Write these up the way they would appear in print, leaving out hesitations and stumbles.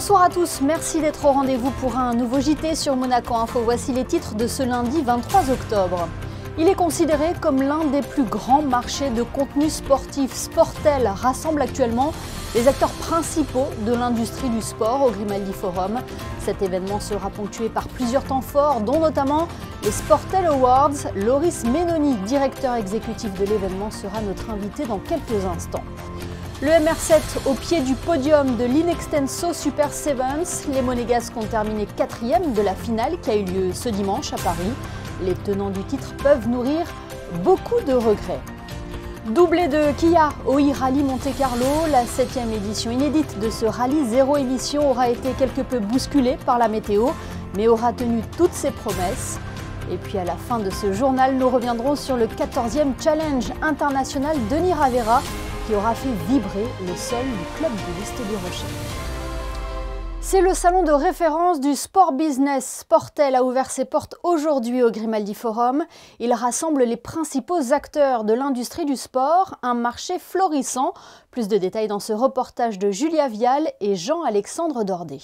Bonsoir à tous, merci d'être au rendez-vous pour un nouveau JT sur Monaco Info. Voici les titres de ce lundi 23 octobre. Il est considéré comme l'un des plus grands marchés de contenu sportif. Sportel rassemble actuellement les acteurs principaux de l'industrie du sport au Grimaldi Forum. Cet événement sera ponctué par plusieurs temps forts, dont notamment les Sportel Awards. Loris Menoni, directeur exécutif de l'événement, sera notre invité dans quelques instants. Le MR7 au pied du podium de l'Inextenso Super Sevens. Les Monégasques ont terminé 4e de la finale qui a eu lieu ce dimanche à Paris. Les tenants du titre peuvent nourrir beaucoup de regrets. Doublé de Kia au e-Rally Monte-Carlo, la 7e édition inédite de ce rallye zéro émission aura été quelque peu bousculée par la météo, mais aura tenu toutes ses promesses. Et puis à la fin de ce journal, nous reviendrons sur le 14e Challenge international Denis Ravera qui aura fait vibrer le sol du club de l'Est du Rocher. C'est le salon de référence du sport business. Sportel a ouvert ses portes aujourd'hui au Grimaldi Forum. Il rassemble les principaux acteurs de l'industrie du sport, un marché florissant. Plus de détails dans ce reportage de Julia Vial et Jean-Alexandre Dordet.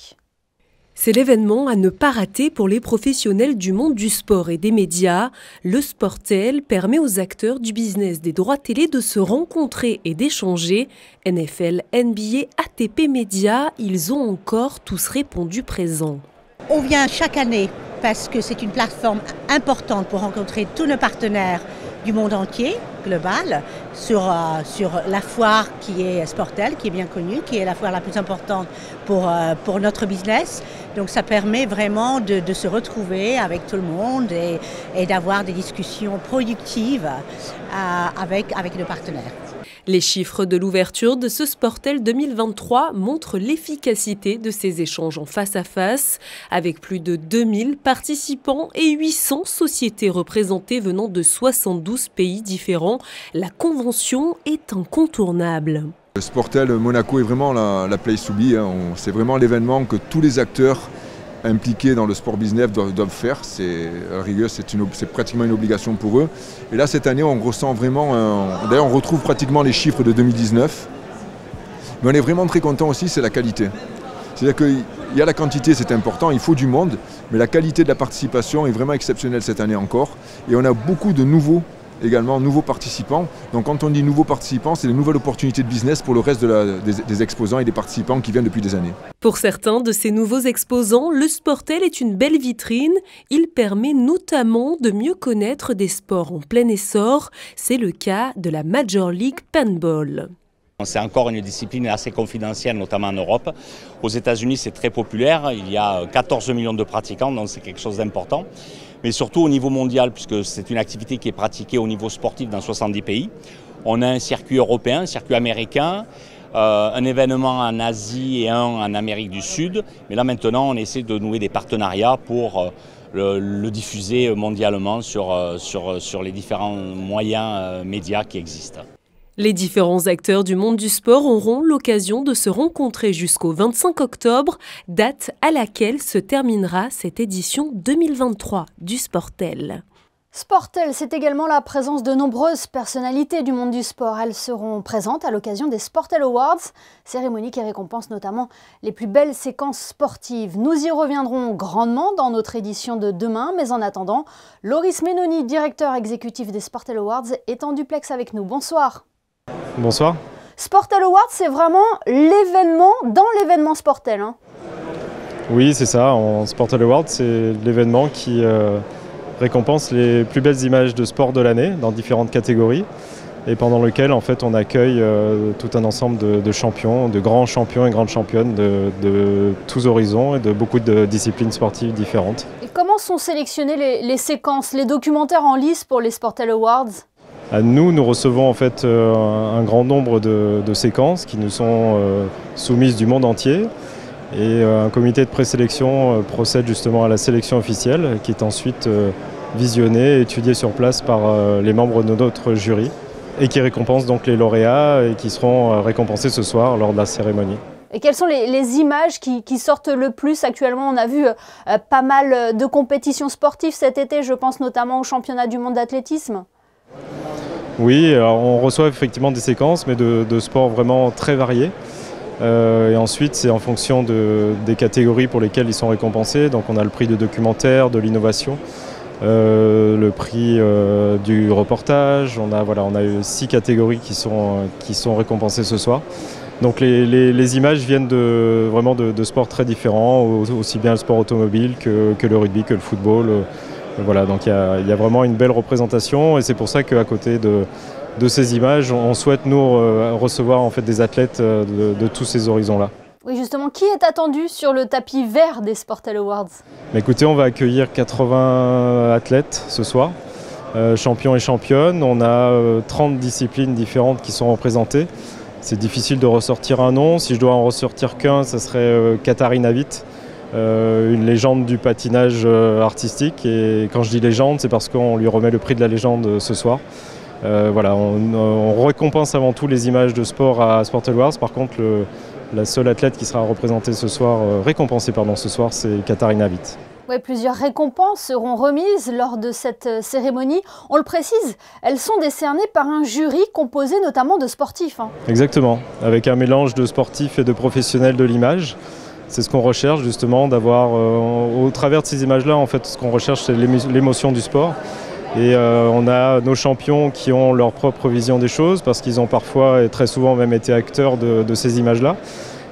C'est l'événement à ne pas rater pour les professionnels du monde du sport et des médias. Le Sportel permet aux acteurs du business des droits télé de se rencontrer et d'échanger. NFL, NBA, ATP Média, ils ont encore tous répondu présents. On vient chaque année parce que c'est une plateforme importante pour rencontrer tous nos partenaires du monde entier, global, sur la foire qui est Sportel, qui est bien connue, qui est la foire la plus importante pour notre business. Donc ça permet vraiment de se retrouver avec tout le monde et d'avoir des discussions productives avec nos partenaires. Les chiffres de l'ouverture de ce Sportel 2023 montrent l'efficacité de ces échanges en face à face, avec plus de 2000 participants et 800 sociétés représentées venant de 72 pays différents. La convention est incontournable. Le Sportel Monaco est vraiment la place to be. C'est vraiment l'événement que tous les acteurs impliqués dans le sport business doivent faire. C'est pratiquement une obligation pour eux. Et là, cette année, on ressent vraiment... D'ailleurs, on retrouve pratiquement les chiffres de 2019. Mais on est vraiment très content aussi, c'est la qualité. C'est-à-dire qu'il y a la quantité, c'est important, il faut du monde, mais la qualité de la participation est vraiment exceptionnelle cette année encore. Et on a beaucoup de nouveaux participants. Donc quand on dit nouveaux participants, c'est une nouvelle opportunité de business pour le reste des exposants et des participants qui viennent depuis des années. Pour certains de ces nouveaux exposants, le Sportel est une belle vitrine. Il permet notamment de mieux connaître des sports en plein essor. C'est le cas de la Major League Paintball. C'est encore une discipline assez confidentielle, notamment en Europe. Aux États-Unis, c'est très populaire. Il y a 14 millions de pratiquants, donc c'est quelque chose d'important. Mais surtout au niveau mondial, puisque c'est une activité qui est pratiquée au niveau sportif dans 70 pays. On a un circuit européen, un circuit américain, un événement en Asie et un en Amérique du Sud. Mais là maintenant, on essaie de nouer des partenariats pour le diffuser mondialement sur les différents moyens médias qui existent. Les différents acteurs du monde du sport auront l'occasion de se rencontrer jusqu'au 25 octobre, date à laquelle se terminera cette édition 2023 du Sportel. Sportel, c'est également la présence de nombreuses personnalités du monde du sport. Elles seront présentes à l'occasion des Sportel Awards, cérémonie qui récompense notamment les plus belles séquences sportives. Nous y reviendrons grandement dans notre édition de demain, mais en attendant, Loris Menoni, directeur exécutif des Sportel Awards, est en duplex avec nous. Bonsoir. Bonsoir. Sportel Awards, c'est vraiment l'événement dans l'événement Sportel. Oui, c'est ça. Sportel Awards, c'est l'événement qui récompense les plus belles images de sport de l'année dans différentes catégories et pendant lequel en fait on accueille tout un ensemble de champions, de grands champions et grandes championnes de tous horizons et de beaucoup de disciplines sportives différentes. Et comment sont sélectionnées les séquences, les documentaires en lice pour les Sportel Awards ? Nous recevons en fait un grand nombre de séquences qui nous sont soumises du monde entier et un comité de présélection procède justement à la sélection officielle qui est ensuite visionnée et étudiée sur place par les membres de notre jury et qui récompense donc les lauréats et qui seront récompensés ce soir lors de la cérémonie. Et quelles sont les images qui sortent le plus actuellement? On a vu pas mal de compétitions sportives cet été, je pense notamment au championnat du monde d'athlétisme. Oui, alors on reçoit effectivement des séquences, mais de sports vraiment très variés. Et ensuite, c'est en fonction des catégories pour lesquelles ils sont récompensés. Donc on a le prix de documentaire, de l'innovation, le prix du reportage. On a eu 6 catégories qui sont récompensées ce soir. Donc les images viennent vraiment de sports très différents, aussi bien le sport automobile que le rugby, que le football. Voilà, donc il y a vraiment une belle représentation et c'est pour ça qu'à côté de ces images, on souhaite nous recevoir en fait des athlètes de tous ces horizons-là. Oui, justement, qui est attendu sur le tapis vert des Sportel Awards? Écoutez, on va accueillir 80 athlètes ce soir, champions et championnes. On a 30 disciplines différentes qui sont représentées. C'est difficile de ressortir un nom. Si je dois en ressortir qu'un, ça serait Katharina Witt, une légende du patinage artistique. Et quand je dis légende, c'est parce qu'on lui remet le prix de la légende ce soir. Voilà, on récompense avant tout les images de sport à Sportel Awards. Par contre, la seule athlète qui sera représentée ce soir, récompensée ce soir, c'est Katharina Witt. Ouais, plusieurs récompenses seront remises lors de cette cérémonie. On le précise, elles sont décernées par un jury composé notamment de sportifs. Exactement, avec un mélange de sportifs et de professionnels de l'image. C'est ce qu'on recherche justement, d'avoir, au travers de ces images-là, en fait, ce qu'on recherche, c'est l'émotion du sport. Et on a nos champions qui ont leur propre vision des choses, parce qu'ils ont parfois et très souvent même été acteurs de ces images-là.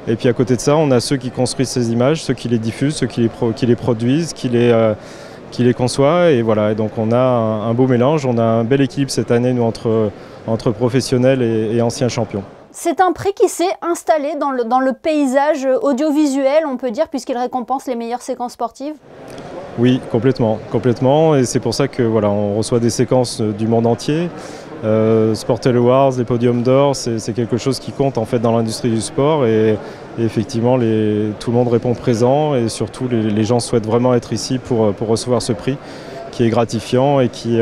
Et puis à côté de ça, on a ceux qui construisent ces images, ceux qui les diffusent, ceux qui les produisent, qui les conçoivent. Et voilà, et donc on a un beau mélange, on a un bel équilibre cette année, nous, entre professionnels et anciens champions. C'est un prix qui s'est installé dans le paysage audiovisuel, on peut dire, puisqu'il récompense les meilleures séquences sportives? Oui, complètement. Et c'est pour ça que voilà, on reçoit des séquences du monde entier. Sportel Awards, les podiums d'or, c'est quelque chose qui compte en fait dans l'industrie du sport et effectivement tout le monde répond présent et surtout les gens souhaitent vraiment être ici pour recevoir ce prix qui est gratifiant et qui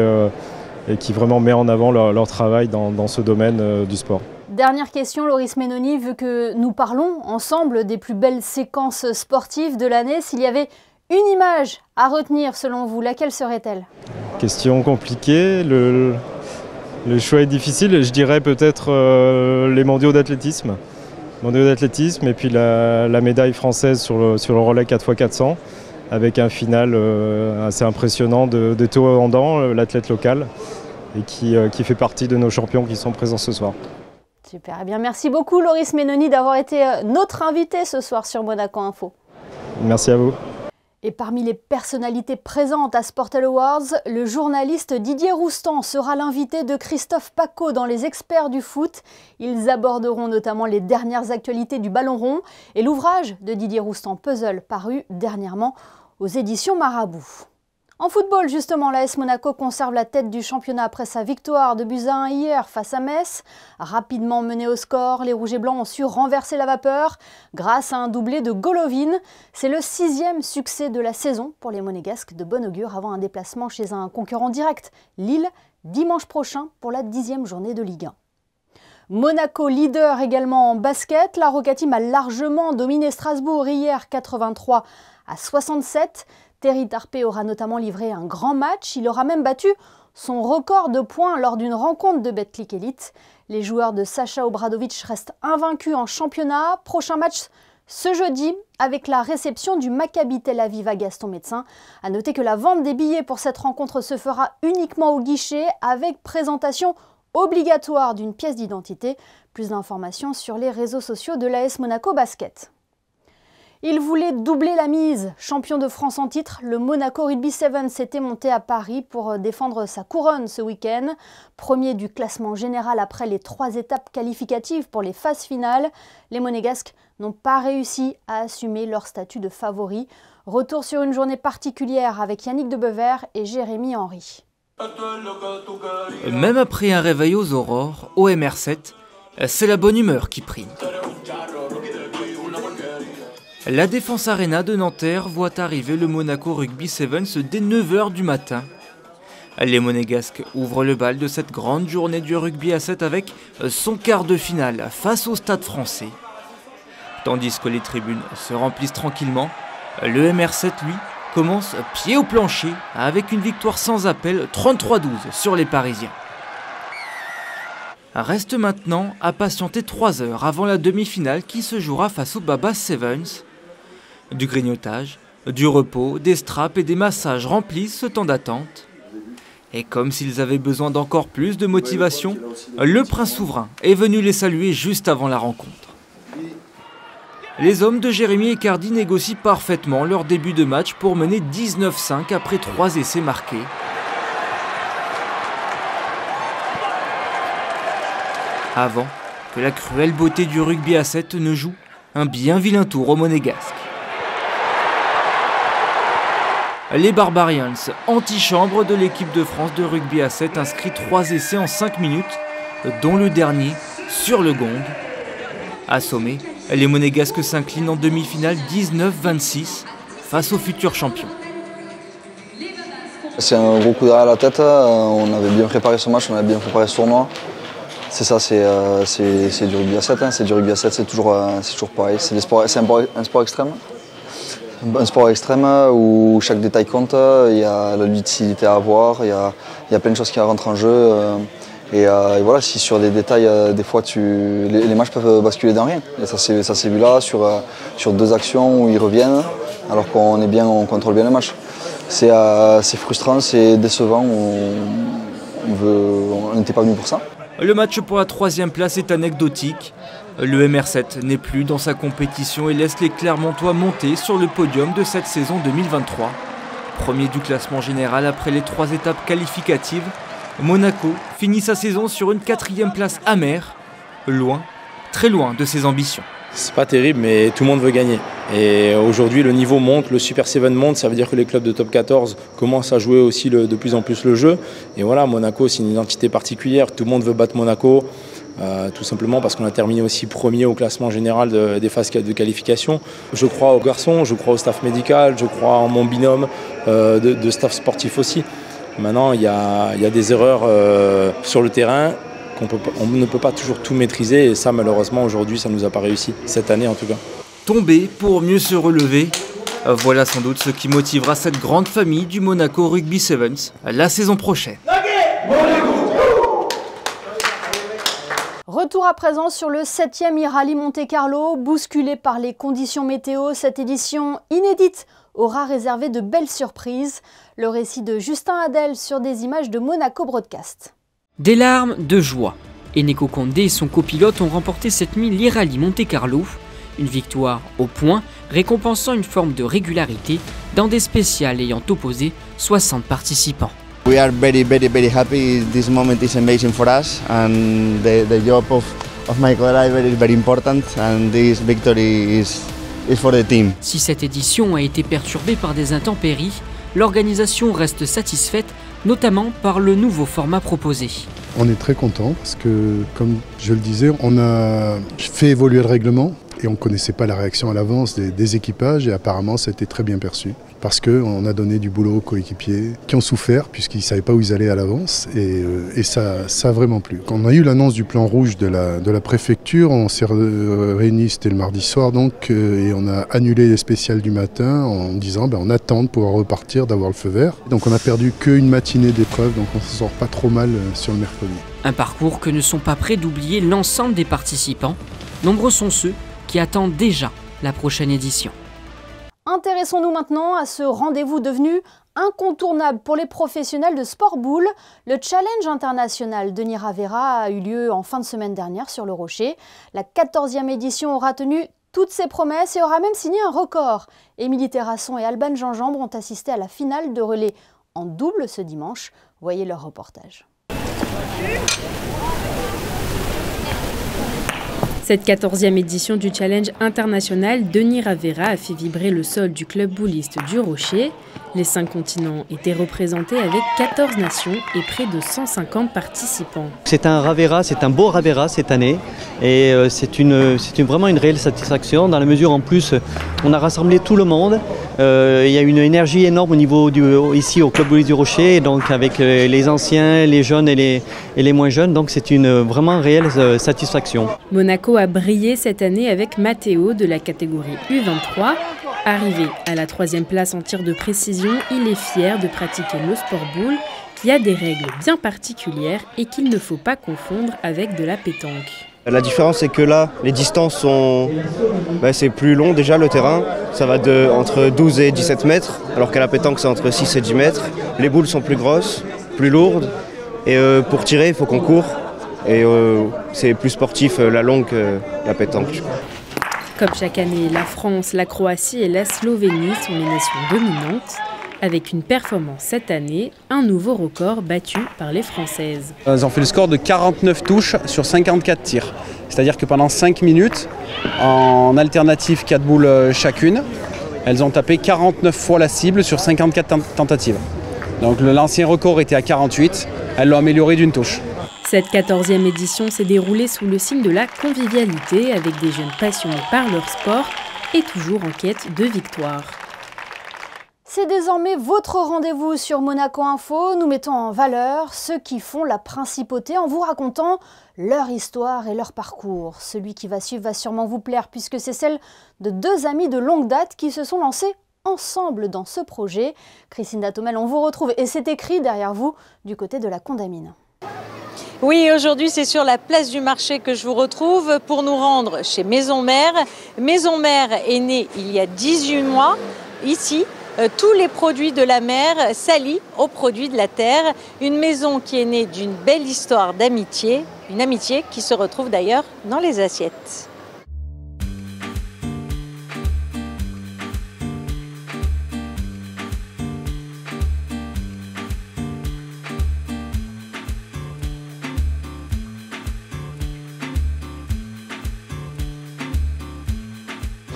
vraiment met en avant leur travail dans ce domaine du sport. Dernière question, Loris Menoni, vu que nous parlons ensemble des plus belles séquences sportives de l'année, s'il y avait une image à retenir selon vous, laquelle serait-elle? Question compliquée. Le choix est difficile, je dirais peut-être les mondiaux d'athlétisme. Et puis la médaille française sur le relais 4x400 avec un final assez impressionnant de Théo Andan, l'athlète local, et qui fait partie de nos champions qui sont présents ce soir. Super, eh bien merci beaucoup Loris Menoni d'avoir été notre invité ce soir sur Monaco Info. Merci à vous. Et parmi les personnalités présentes à Sportel Awards, le journaliste Didier Roustan sera l'invité de Christophe Pacaud dans les experts du foot. Ils aborderont notamment les dernières actualités du ballon rond et l'ouvrage de Didier Roustan Puzzle paru dernièrement aux éditions Marabout. En football, justement, l'AS Monaco conserve la tête du championnat après sa victoire de buts à 1 hier face à Metz. Rapidement mené au score, les Rouges et Blancs ont su renverser la vapeur grâce à un doublé de Golovin. C'est le 6e succès de la saison pour les Monégasques, de bon augure avant un déplacement chez un concurrent direct, Lille, dimanche prochain pour la 10e journée de Ligue 1. Monaco leader également en basket, la Roca Team a largement dominé Strasbourg hier 83-67. Terry Tarpey aura notamment livré un grand match. Il aura même battu son record de points lors d'une rencontre de Betclic Elite. Les joueurs de Sacha Obradovic restent invaincus en championnat. Prochain match ce jeudi avec la réception du Maccabi Tel Aviv à Gaston Médecin. A noter que la vente des billets pour cette rencontre se fera uniquement au guichet avec présentation obligatoire d'une pièce d'identité. Plus d'informations sur les réseaux sociaux de l'AS Monaco Basket. Il voulait doubler la mise. Champion de France en titre, le Monaco Rugby 7 s'était monté à Paris pour défendre sa couronne ce week-end. Premier du classement général après les 3 étapes qualificatives pour les phases finales, les Monégasques n'ont pas réussi à assumer leur statut de favori. Retour sur une journée particulière avec Yannick Debever et Jérémy Henry. Même après un réveil aux aurores, au MR7, c'est la bonne humeur qui prime. La Défense Arena de Nanterre voit arriver le Monaco Rugby 7 dès 9h du matin. Les Monégasques ouvrent le bal de cette grande journée du rugby à 7 avec son quart de finale face au Stade Français. Tandis que les tribunes se remplissent tranquillement, le MR7, lui, commence pied au plancher avec une victoire sans appel 33-12 sur les Parisiens. Reste maintenant à patienter 3 heures avant la demi-finale qui se jouera face au Baba Sevens. Du grignotage, du repos, des straps et des massages remplissent ce temps d'attente. Et comme s'ils avaient besoin d'encore plus de motivation, le prince souverain est venu les saluer juste avant la rencontre. Les hommes de Jérémy Icardi négocient parfaitement leur début de match pour mener 19-5 après 3 essais marqués. Avant que la cruelle beauté du rugby à 7 ne joue un bien vilain tour au Monégasque. Les Barbarians, antichambre de l'équipe de France de rugby à 7, inscrit 3 essais en 5 minutes, dont le dernier sur le gong. Assommés, les Monégasques s'inclinent en demi-finale 19-26 face aux futurs champions. C'est un gros coup derrière la tête, on avait bien préparé ce match, on avait bien préparé ce tournoi. C'est ça, c'est du rugby à 7, hein. C'est du rugby à 7, c'est toujours pareil. C'est un sport extrême. Un sport extrême où chaque détail compte, il y a la lucidité à avoir, il y a plein de choses qui rentrent en jeu. Et voilà, si sur des détails, des fois, les matchs peuvent basculer dans rien. Et ça s'est vu là, sur 2 actions où ils reviennent, alors qu'on est bien, on contrôle bien le match. C'est frustrant, c'est décevant, on n'était pas venu pour ça. Le match pour la 3e place est anecdotique. Le MR7 n'est plus dans sa compétition et laisse les Clermontois monter sur le podium de cette saison 2023. Premier du classement général après les 3 étapes qualificatives, Monaco finit sa saison sur une 4e place amère, loin, très loin de ses ambitions. C'est pas terrible, mais tout le monde veut gagner. Et aujourd'hui, le niveau monte, le Super 7 monte, ça veut dire que les clubs de top 14 commencent à jouer aussi de plus en plus le jeu. Et voilà, Monaco, c'est une identité particulière. Tout le monde veut battre Monaco, tout simplement parce qu'on a terminé aussi premier au classement général des phases de qualification. Je crois aux garçons, je crois au staff médical, je crois en mon binôme de staff sportif aussi. Maintenant, il y a des erreurs sur le terrain. On ne peut pas toujours tout maîtriser et ça malheureusement aujourd'hui ça ne nous a pas réussi, cette année en tout cas. Tomber pour mieux se relever, voilà sans doute ce qui motivera cette grande famille du Monaco Rugby Sevens la saison prochaine. Retour à présent sur le 7e e-rallye Monte-Carlo. Bousculé par les conditions météo, cette édition inédite aura réservé de belles surprises. Le récit de Justin Adel sur des images de Monaco Broadcast. Des larmes de joie. Eneko Condé et son copilote ont remporté cette nuit l'e-rallye Monte-Carlo. Une victoire au point, récompensant une forme de régularité dans des spéciales ayant opposé 60 participants. We are very happy. This moment is amazing for us, and the job of my driver is very important, and this victory is for the team. Si cette édition a été perturbée par des intempéries, l'organisation reste satisfaite, notamment par le nouveau format proposé. On est très content parce que, comme je le disais, on a fait évoluer le règlement et on ne connaissait pas la réaction à l'avance des équipages et apparemment ça a été très bien perçu. Parce qu'on a donné du boulot aux coéquipiers qui ont souffert puisqu'ils ne savaient pas où ils allaient à l'avance et ça a vraiment plu. Quand on a eu l'annonce du plan rouge de la préfecture, on s'est réunis, c'était le mardi soir donc, et on a annulé les spéciales du matin en disant on attend de pouvoir repartir, d'avoir le feu vert. Donc on a perdu qu'une matinée d'épreuve, donc on ne se sort pas trop mal sur le mercredi. Un parcours que ne sont pas prêts d'oublier l'ensemble des participants. Nombreux sont ceux qui attendent déjà la prochaine édition. Intéressons-nous maintenant à ce rendez-vous devenu incontournable pour les professionnels de sport boule. Le Challenge international Denis Ravera a eu lieu en fin de semaine dernière sur le Rocher. La 14e édition aura tenu toutes ses promesses et aura même signé un record. Émilie Terrasson et Alban Gingembre ont assisté à la finale de relais en double ce dimanche. Voyez leur reportage. Cette 14e édition du Challenge international, Denis Ravera a fait vibrer le sol du club bouliste du Rocher. Les 5 continents étaient représentés avec 14 nations et près de 150 participants. C'est un Ravera, c'est un beau Ravera cette année et c'est vraiment une réelle satisfaction dans la mesure en plus on a rassemblé tout le monde. Il y a une énergie énorme au niveau ici au club bouliste du Rocher, donc avec les anciens, les jeunes et les moins jeunes, donc c'est une vraiment réelle satisfaction. Monaco a brillé cette année avec Matteo de la catégorie U23. Arrivé à la 3e place en tir de précision, il est fier de pratiquer le sport boule qui a des règles bien particulières et qu'il ne faut pas confondre avec de la pétanque. La différence, c'est que là, les distances sont... c'est plus long déjà, le terrain. Ça va entre 12 et 17 mètres, alors qu'à la pétanque, c'est entre 6 et 10 mètres. Les boules sont plus grosses, plus lourdes. Et pour tirer, il faut qu'on court. Et c'est plus sportif la longue que la pétanque. Comme chaque année, la France, la Croatie et la Slovénie sont les nations dominantes. Avec une performance cette année, un nouveau record battu par les Françaises. Elles ont fait le score de 49 touches sur 54 tirs. C'est-à-dire que pendant 5 minutes, en alternative 4 boules chacune, elles ont tapé 49 fois la cible sur 54 tentatives. Donc l'ancien record était à 48, elles l'ont amélioré d'une touche. Cette 14e édition s'est déroulée sous le signe de la convivialité avec des jeunes passionnés par leur sport et toujours en quête de victoire. C'est désormais votre rendez-vous sur Monaco Info. Nous mettons en valeur ceux qui font la principauté en vous racontant leur histoire et leur parcours. Celui qui va suivre va sûrement vous plaire puisque c'est celle de deux amis de longue date qui se sont lancés ensemble dans ce projet. Christine Datomel, on vous retrouve et c'est écrit derrière vous du côté de la Condamine. Oui, aujourd'hui c'est sur la place du marché que je vous retrouve pour nous rendre chez Maison Mère. Maison Mère est née il y a 18 mois ici. Tous les produits de la mer s'allient aux produits de la terre. Une maison qui est née d'une belle histoire d'amitié, une amitié qui se retrouve d'ailleurs dans les assiettes.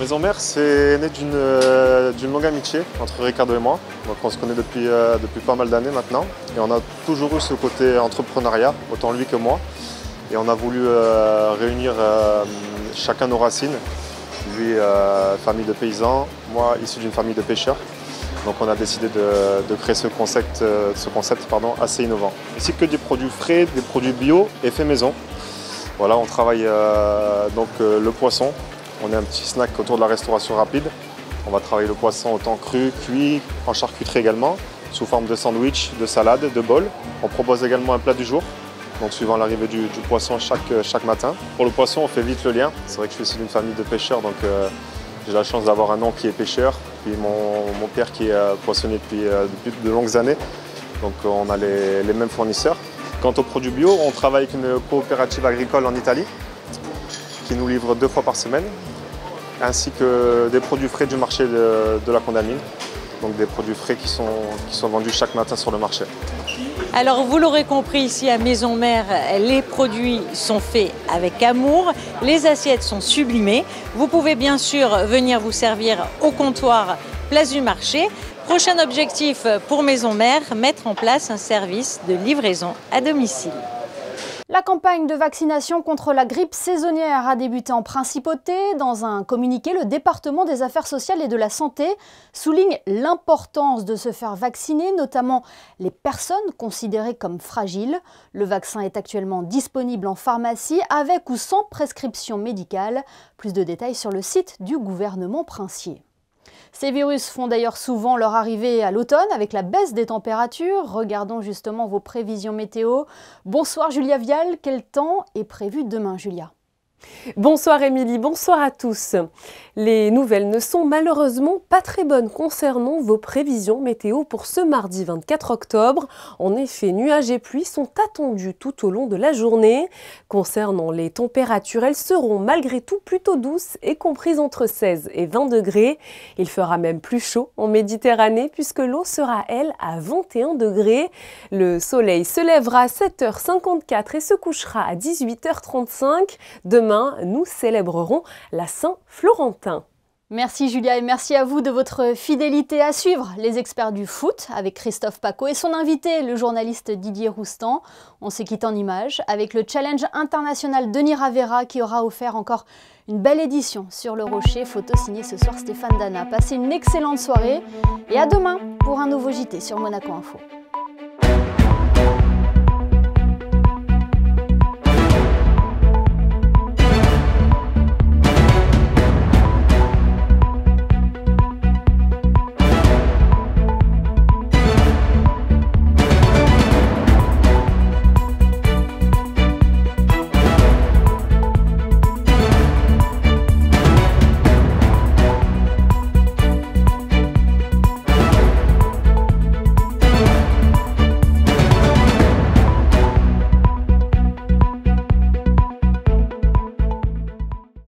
Maison Mère, c'est né d'une longue amitié entre Ricardo et moi. Donc on se connaît depuis pas mal d'années maintenant. Et on a toujours eu ce côté entrepreneuriat, autant lui que moi. Et on a voulu réunir chacun nos racines. Lui, famille de paysans, moi, issu d'une famille de pêcheurs. Donc on a décidé de créer ce concept assez innovant. Ici que des produits frais, des produits bio et faits maison. Voilà, on travaille le poisson. On est un petit snack autour de la restauration rapide. On va travailler le poisson autant cru, cuit, en charcuterie également, sous forme de sandwich, de salade, de bol. On propose également un plat du jour, donc suivant l'arrivée du poisson chaque matin. Pour le poisson, on fait vite le lien. C'est vrai que je suis issu d'une famille de pêcheurs, donc j'ai la chance d'avoir un oncle qui est pêcheur, puis mon père qui est poissonnier depuis de longues années. Donc on a les mêmes fournisseurs. Quant aux produits bio, on travaille avec une coopérative agricole en Italie, qui nous livre 2 fois par semaine, ainsi que des produits frais du marché de la Condamine, donc des produits frais qui sont vendus chaque matin sur le marché. Alors vous l'aurez compris, ici à Maison Mère, les produits sont faits avec amour, les assiettes sont sublimées. Vous pouvez bien sûr venir vous servir au comptoir place du marché. Prochain objectif pour Maison Mère, mettre en place un service de livraison à domicile. La campagne de vaccination contre la grippe saisonnière a débuté en principauté. Dans un communiqué, le département des Affaires sociales et de la Santé souligne l'importance de se faire vacciner, notamment les personnes considérées comme fragiles. Le vaccin est actuellement disponible en pharmacie avec ou sans prescription médicale. Plus de détails sur le site du gouvernement princier. Ces virus font d'ailleurs souvent leur arrivée à l'automne avec la baisse des températures. Regardons justement vos prévisions météo. Bonsoir Julia Vial, quel temps est prévu demain Julia ? Bonsoir Émilie, bonsoir à tous. Les nouvelles ne sont malheureusement pas très bonnes concernant vos prévisions météo pour ce mardi 24 octobre. En effet, nuages et pluies sont attendus tout au long de la journée. Concernant les températures, elles seront malgré tout plutôt douces et comprises entre 16 et 20 degrés. Il fera même plus chaud en Méditerranée puisque l'eau sera, elle, à 21 degrés. Le soleil se lèvera à 7h54 et se couchera à 18h35. Demain, nous célébrerons la Saint-Florentin. Merci Julia et merci à vous de votre fidélité. À suivre les experts du foot avec Christophe Paco et son invité, le journaliste Didier Roustan. On se quitte en images avec le challenge international Denis Ravera qui aura offert encore une belle édition sur le Rocher. Photo signée ce soir Stéphane Dana. Passez une excellente soirée et à demain pour un nouveau JT sur Monaco Info.